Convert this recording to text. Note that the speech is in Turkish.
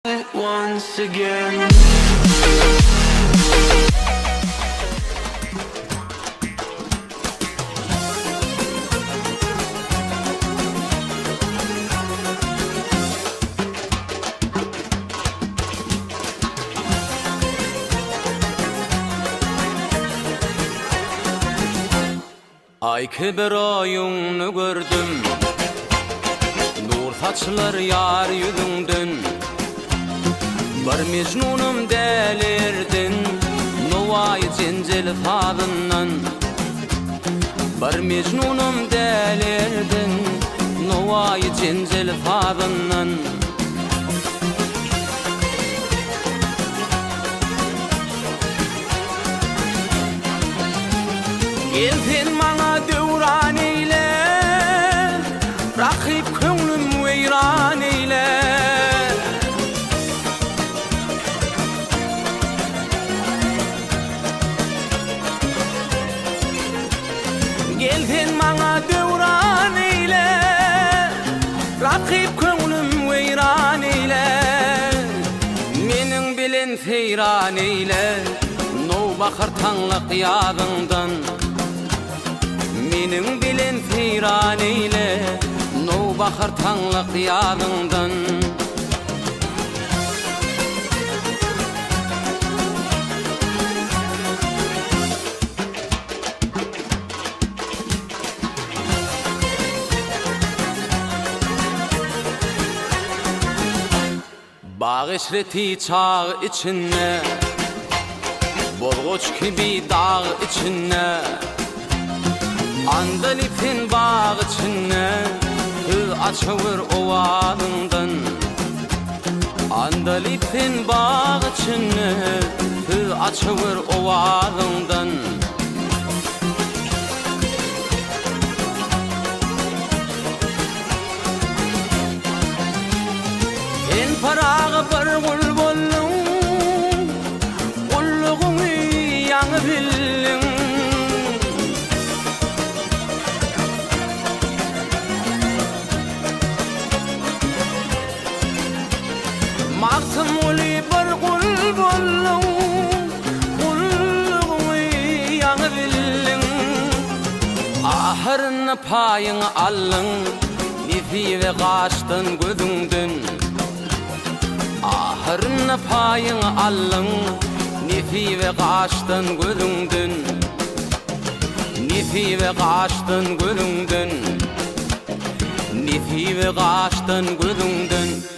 Once again. Ay kibir oyunu gördüm, nur saçlar yar yüzünden. Bir mecnunum delirdin, Nova'yı cencel fadından. Bir mecnunum delirdin, Nova'yı cencel fadından. Geldin bana devran eyle, rakip köngülüm veyran eyle. Geldin bana devran eyle, rakip köngülüm veyran eyle. Menin bilen seyran eyle, no bakar tanlık yadından. Menin bilen seyran eyle, no bakar tanlık yadından. Bağ işreti çağ içine, borgoç gibi dağ içine. Andalipin bağ içine, kız açılır ovadından. Andalipin bağ içine, kız açılır ovadından. En parağı bir gül bollun, gulluğunu yanı bildin. Maktım uli bir gül bollun, gulluğunu yanı bildin. Ahırını payını allın, nifi ve kaçtın gözünden. Ahırını payını allın, nifi ve kaçtın gözünden. Nifi ve kaçtın gözünden. Nifi ve kaçtın gözünden.